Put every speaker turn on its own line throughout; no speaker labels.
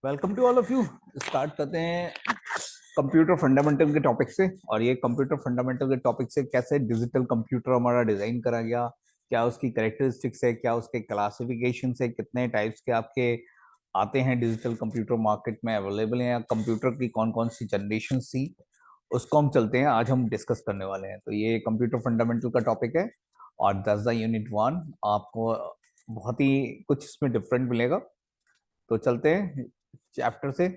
Welcome to all of you. Start करते हैं computer fundamental के टॉपिक से। और ये कंप्यूटर फंडामेंटल के टॉपिक से कैसे डिजिटल कंप्यूटर हमारा डिजाइन करा गया, क्या उसकी कैरेक्टरिस्टिक्स है, क्या उसके क्लासिफिकेशन है, कितने टाइप्स के आपके आते हैं डिजिटल कंप्यूटर मार्केट में अवेलेबल हैं, या कंप्यूटर की कौन कौन सी जनरेशन थी, उसको हम चलते हैं आज हम डिस्कस करने वाले हैं। तो ये कंप्यूटर फंडामेंटल का टॉपिक है और दैट्स द यूनिट 1। आपको बहुत ही कुछ इसमें डिफरेंट मिलेगा। तो चलते हैं चैप्टर से।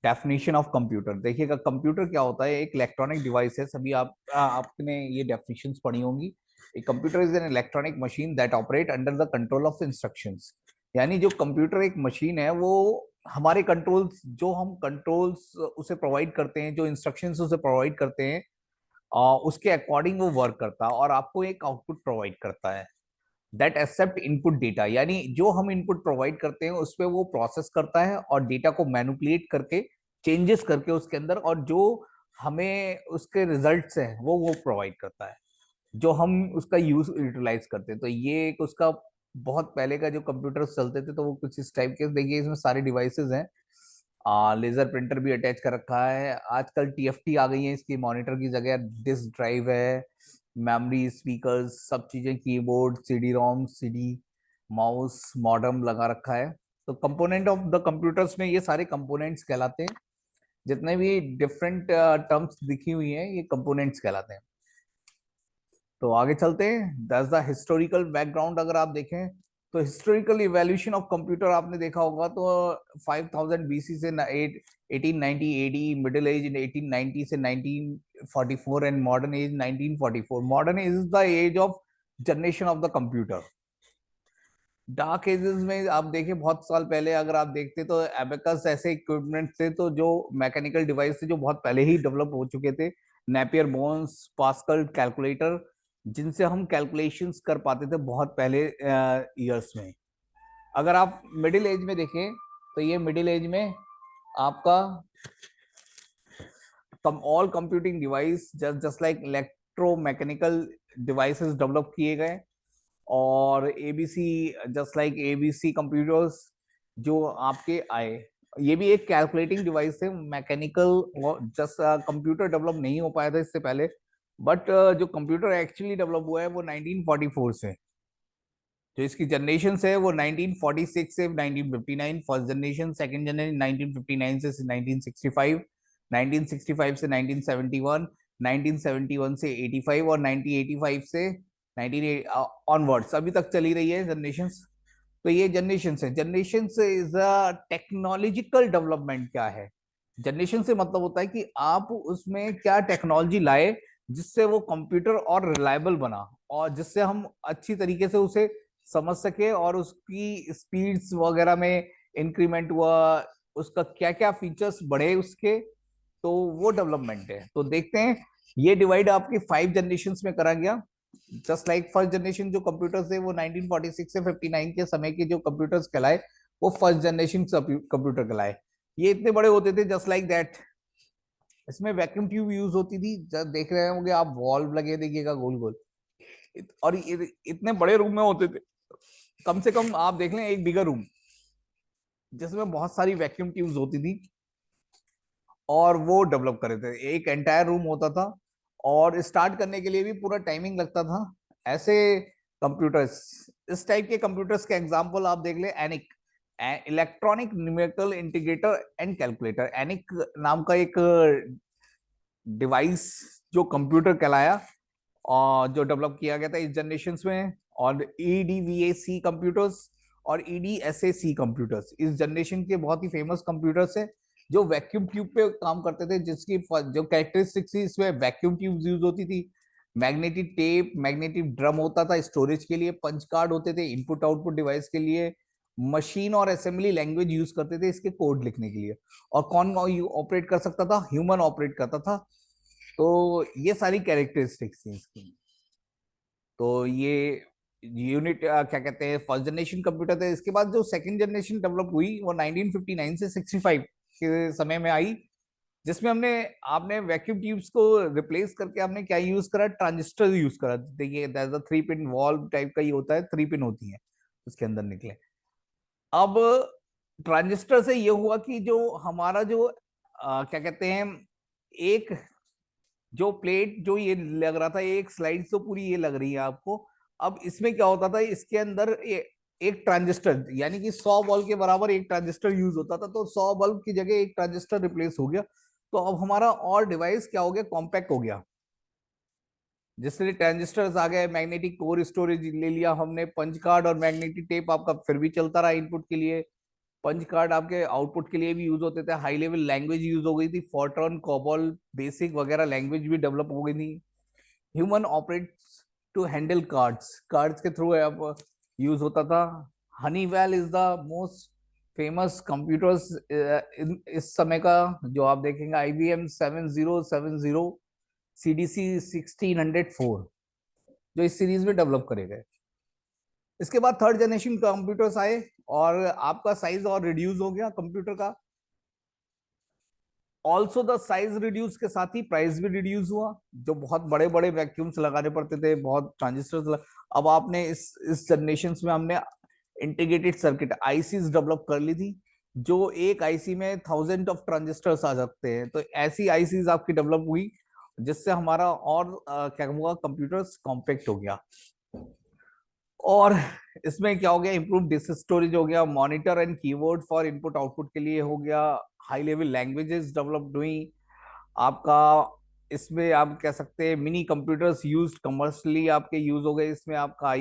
डेफिनेशन ऑफ कंप्यूटर देखिएगा। कंप्यूटर क्या होता है? एक इलेक्ट्रॉनिक डिवाइस है। सभी आपने ये डेफिनेशंस पढ़ी होंगी। A computer is an electronic machine that operate under the control of instructions. यानी जो कंप्यूटर एक मशीन है वो हमारे कंट्रोल्स, जो हम कंट्रोल्स उसे प्रोवाइड करते हैं, जो इंस्ट्रक्शंस उसे प्रोवाइड करते हैं, उसके अकॉर्डिंग वो वर्क करता है और आपको एक आउटपुट प्रोवाइड करता है। दैट एक्सेप्ट इनपुट डेटा, यानी जो हम इनपुट प्रोवाइड करते हैं उस पर वो प्रोसेस करता है और डेटा को मैनिपुलेट करके, चेंजेस करके उसके अंदर, और जो हमें उसके रिजल्ट्स हैं वो प्रोवाइड करता है, जो हम उसका यूज यूटिलाइज करते हैं। तो ये एक उसका बहुत पहले का जो कंप्यूटर चलते थे तो वो कुछ इस टाइप के। देखिए इसमें सारे डिवाइसेस हैं। लेजर प्रिंटर भी अटैच कर रखा है। आजकल टीएफटी आ गई है इसकी मॉनिटर की जगह। डिस्क ड्राइव है, मेमोरी, स्पीकर्स, सब चीजें, keyboard, CD ROM, CD, mouse, modem लगा रखा है। तो कंपोनेंट ऑफ द कंप्यूटर्स में ये सारे कंपोनेंट्स कहलाते हैं। जितने भी डिफरेंट टर्म्स दिखी हुई हैं ये कंपोनेंट्स कहलाते हैं। तो आगे चलते हैं। That's the historical background. अगर आप देखें तो हिस्टोरिकल इवोल्यूशन ऑफ कंप्यूटर आपने देखा होगा तो 5000 बीसी से 1890 एडी, मिडिल एज इन 1890 से 1944 and modern age 1944। Modern age is the age of generation of the computer. Dark ages में आप देखें बहुत साल पहले अगर आप देखते तो एबेकस ऐसे इक्विपमेंट थे तो जो मैकेनिकल डिवाइस थे जो बहुत पहले ही डेवलप हो चुके थे। नेपियर बोन्स, पास्कल कैलकुलेटर, जिनसे हम कैलकुलेशंस कर पाते थे बहुत पहले ईयर्स में। अगर आप मिडिल एज में देखें तो ये मिडिल एज में आपका all computing device just like electromechanical devices develop किए गए। और ABC, just like ABC computers जो आपके आए, ये भी एक कैलकुलेटिंग डिवाइस है। मैकेनिकल जस्ट कंप्यूटर डेवलप नहीं हो पाया था इससे पहले, बट जो कंप्यूटर एक्चुअली डेवलप हुआ है वो 1944 से। जो इसकी जनरेशन है वो 1946 से 1959 फर्स्ट जनरेशन, सेकंड जनरेशन 1959 से 1965, 1965 से 1971, 1971 से 85 और 1985 से 19 ऑनवर्ड्स अभी तक चली रही है जनरेशंस। तो ये जनरेशन है। जनरेशन से इज अ टेक्नोलॉजिकल डेवलपमेंट। क्या है जनरेशन से? मतलब होता है कि आप उसमें क्या टेक्नोलॉजी लाए जिससे वो कंप्यूटर और रिलायबल बना, और जिससे हम अच्छी तरीके से उसे समझ सके और उसकी स्पीड्स वगैरह में इंक्रीमेंट हुआ, उसका क्या क्या फीचर्स बढ़े उसके। तो वो डेवलपमेंट है। तो देखते हैं ये डिवाइड आपकी 5 जनरेशन में करा गया। जस्ट लाइक फर्स्ट जनरेशन जो कंप्यूटर्स थे वो 1946 से 59 के समय के जो कंप्यूटर्स कहलाए वो फर्स्ट जनरेशन कंप्यूटर कहलाए। ये इतने बड़े होते थे जस्ट लाइक दैट। इसमें वैक्यूम ट्यूब यूज होती थी। जब देख रहे होंगे आप वॉल्व लगे देखिएगा गोल गोल। और इतने बड़े रूम में होते थे। कम से कम आप देख लें एक बिगर रूम जिसमें बहुत सारी वैक्यूम ट्यूब्स होती थी और वो डेवलप करे थे। एक एंटायर रूम होता था और स्टार्ट करने के लिए भी पूरा टाइमिंग लगता था। ऐसे कंप्यूटर्स, इस टाइप के कंप्यूटर्स के एग्जांपल आप देख ले। ENIAC, electronic numerical integrator and calculator. ENIAC नाम का एक डिवाइस जो कंप्यूटर कहलाया और जो डेवलप किया गया था इस जनरेशन में। और ईडीवीएसी कंप्यूटर्स और ईडीएसएसी कंप्यूटर्स इस जनरेशन के बहुत ही फेमस कंप्यूटर्स है जो वैक्यूम ट्यूब पे काम करते थे। जिसकी जो कैरेक्टरिस्टिक्स थी इसमें वैक्यूम ट्यूब यूज होती थी, मैग्नेटिक टेप, मैग्नेटिक ड्रम होता था स्टोरेज के लिए, पंच कार्ड होते थे इनपुट आउटपुट डिवाइस के लिए, मशीन और असेंबली लैंग्वेज यूज करते थे इसके कोड लिखने के लिए। और कौन ऑपरेट कर सकता था? ह्यूमन ऑपरेट करता था। तो ये सारी कैरेक्टरिस्टिक्स थी इसकी। तो ये यूनिट क्या कहते हैं, फर्स्ट जनरेशन कंप्यूटर थे। इसके बाद जो सेकंड जनरेशन डेवलप हुई वो 1959 से 65 के समय में आई, जिसमें हमने आपने वैक्यूम ट्यूब्स को रिप्लेस करके हमने क्या यूज करा? ट्रांजिस्टर यूज करा। देखिए that's a 3 pin valve type का ही होता है, 3 पिन होती है उसके अंदर निकले। अब ट्रांजिस्टर से ये हुआ कि जो हमारा जो क्या कहते हैं, एक जो प्लेट जो ये लग रहा था, एक स्लाइड तो पूरी ये लग रही है आपको। अब इसमें क्या होता था, इसके अंदर एक ट्रांजिस्टर, यानी कि 100 बल्ब के बराबर एक ट्रांजिस्टर यूज होता था, तो 100 बल्ब की जगह एक ट्रांजिस्टर रिप्लेस हो गया। तो अब हमारा और डिवाइस क्या हो गया, कॉम्पैक्ट हो गया। जिससे ट्रांजिस्टर्स आ गए, मैग्नेटिक कोर स्टोरेज ले लिया हमने, पंच कार्ड और मैग्नेटिक टेप आपका फिर भी चलता रहा इनपुट के लिए, पंच कार्ड आपके आउटपुट के लिए भी यूज होते थे, हाई लेवल लैंग्वेज यूज हो गई थी, फोर्ट्रॉन, कोबॉल, बेसिक वगैरह लैंग्वेज भी डेवलप हो गई थी। Human operates to handle cards, cards के थ्रू अब यूज होता था। Honeywell is the most famous computers इस समय का, जो आप देखेंगे IBM 7070, CDC 1604, जो इस सीरीज में डेवलप करे गए। इसके बाद थर्ड जनरेशन कंप्यूटर्स आए और आपका साइज और रिड्यूस हो गया कंप्यूटर का। ऑल्सो द साइज रिड्यूस के साथ ही प्राइस भी रिड्यूस हुआ। जो बहुत बड़े बड़े वैक्यूम्स लगाने पड़ते थे, बहुत ट्रांजिस्टर्स अब आपने इस जनरेशन में हमने इंटीग्रेटेड सर्किट आईसीज डेवलप कर ली थी, जो एक आईसी में 1000 ऑफ ट्रांजिस्टर्स आ सकते हैं। तो ऐसी आईसीज आपकी डेवलप हुई, जिससे हमारा और क्या हुआ, कंप्यूटर्स कॉम्पैक्ट हो गया। और इसमें क्या हो गया, इंप्रूव डिस्क स्टोरेज हो गया, monitor and keyboard for input output के लिए हो गया, हाई लेवल लैंग्वेजेस डेवलप्ड हुई आपका। इसमें आप कह सकते हैं मिनी कंप्यूटर्स यूज कमर्शियली आपके यूज हो गए। इसमें आपका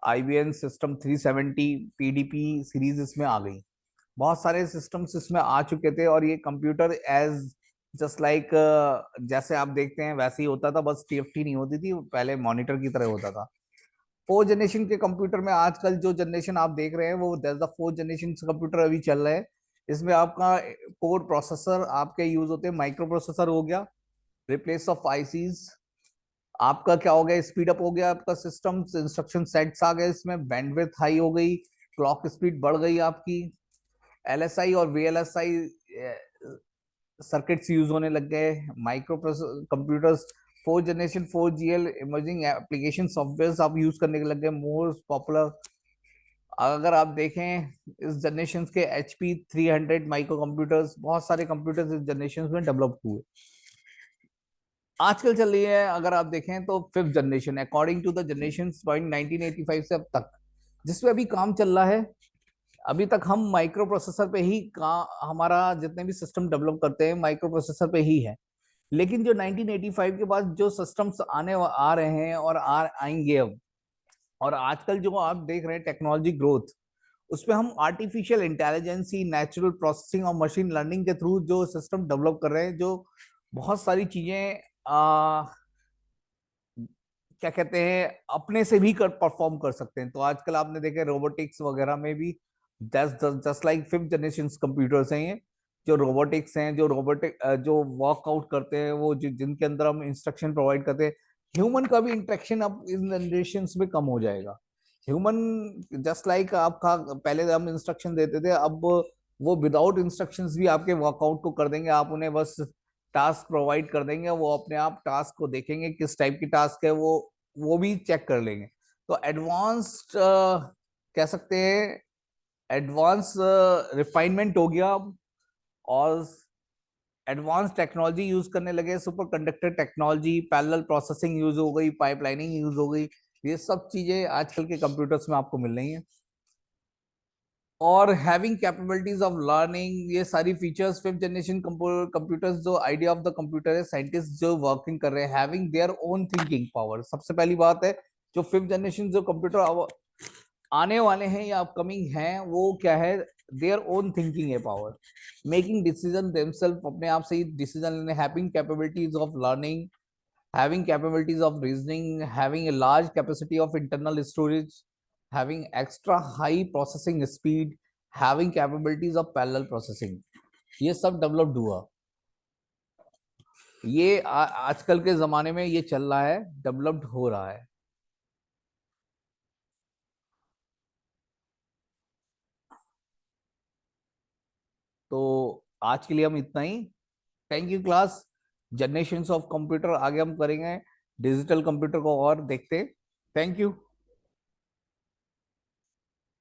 IBM सिस्टम 370 PDP सीरीज इसमें आ गई। बहुत सारे सिस्टम्स इसमें आ चुके थे, और ये कंप्यूटर एज जस्ट लाइक जैसे आप देखते हैं वैसे ही होता था, बस TFT नहीं होती थी, पहले मॉनिटर की तरह होता था। फोर्थ जनरेशन के कंप्यूटर में आजकल जो जनरेशन आप देख रहे हैं, वो that's the fourth generation computer अभी चल रहे हैं। इसमें आपका कोर प्रोसेसर आपके यूज होते हैं, माइक्रो प्रोसेसर हो गया, रिप्लेस ऑफ आईसीज। आपका क्या हो गया, स्पीड अप हो गया आपका सिस्टम, इंस्ट्रक्शन सेट्स आ गए इसमें, बैंडविड्थ हाई हो गई, क्लॉक स्पीड बढ़ गई आपकी, LSI और VLSI सर्किट्स यूज होने लग गए। Micro computers, fourth generation 4GL emerging application software आप यूज करने लग गए, मोस्ट पॉपुलर। अगर आप देखें इस जनरेशन के HP 300 माइक्रो कंप्यूटर्स, बहुत सारे कंप्यूटर्स इस जनरेशन में डेवलप हुए। आजकल चल रही है अगर आप देखें तो fifth generation, according to the generation point 1985 से अब तक, जिसमें अभी काम चल रहा है। अभी तक हम माइक्रो प्रोसेसर पे ही हमारा जितने भी सिस्टम डेवलप करते हैं माइक्रो प्रोसेसर पे ही है। लेकिन जो 1985 के बाद जो सिस्टम्स आ रहे हैं और आएंगे अब, और आजकल जो आप देख रहे हैं टेक्नोलॉजी ग्रोथ, उसमें हम आर्टिफिशियल इंटेलिजेंसी, नेचुरल प्रोसेसिंग और मशीन लर्निंग के थ्रू जो सिस्टम डेवलप कर रहे हैं, जो बहुत सारी चीजें क्या कहते हैं अपने से भी परफॉर्म कर सकते हैं। तो आजकल आपने देखे रोबोटिक्स वगैरह में भी just like fifth generation computers हैं ये, जो रोबोटिक्स हैं, जो रोबोटिक जो वर्कआउट करते हैं, वो जिनके अंदर हम इंस्ट्रक्शन प्रोवाइड करते हैं। ह्यूमन का भी इंटरेक्शन अब इन जनरेशन में कम हो जाएगा। ह्यूमन जस्ट लाइक आपका पहले हम इंस्ट्रक्शन देते थे, अब वो विदाउट इंस्ट्रक्शंस भी आपके वर्कआउट को कर देंगे। आप उन्हें बस टास्क प्रोवाइड कर देंगे, वो अपने आप टास्क को देखेंगे किस टाइप की टास्क है, वो भी चेक कर लेंगे। तो एडवांस्ड कह सकते हैं, एडवांस रिफाइनमेंट हो गया अब, और एडवांस टेक्नोलॉजी यूज करने लगे, super conductor technology, parallel processing use हो गई, पाइपलाइनिंग यूज हो गई। ये सब चीजें आजकल के कंप्यूटर्स में आपको मिल रही हैं। और हैविंग कैपेबिलिटीज ऑफ लर्निंग, ये सारी फीचर्स फिफ्थ जनरेशन कंप्यूटर्स, जो आइडिया ऑफ द कंप्यूटर है, साइंटिस्ट जो वर्किंग कर रहे हैं, having their own thinking power. सबसे पहली बात है, जो फिफ्थ जनरेशन जो कंप्यूटर आने वाले हैं या अपकमिंग हैं, वो क्या है, देयर ओन थिंकिंग है पावर, मेकिंग डिसीजन देमसेल्फ, अपने आप से ही डिसीजन लेने, having capabilities of learning, having capabilities of reasoning, having a large capacity of internal storage, having extra high processing speed, having capabilities of parallel processing, ये सब developed हुआ। ये आजकल के जमाने में ये चल रहा है, डेवलप्ड हो रहा है। तो आज के लिए हम इतना ही। Thank you class. Generation of computer आगे हम करेंगे, डिजिटल कंप्यूटर को और देखते। Thank you.